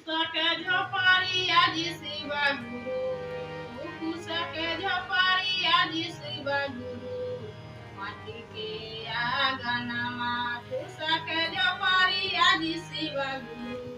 सके जो पारी आज शिवा गुरु सके जो पारी आज शिवा गुरु माटी के आंगनमा सके जो पारी आज शिवा गुरु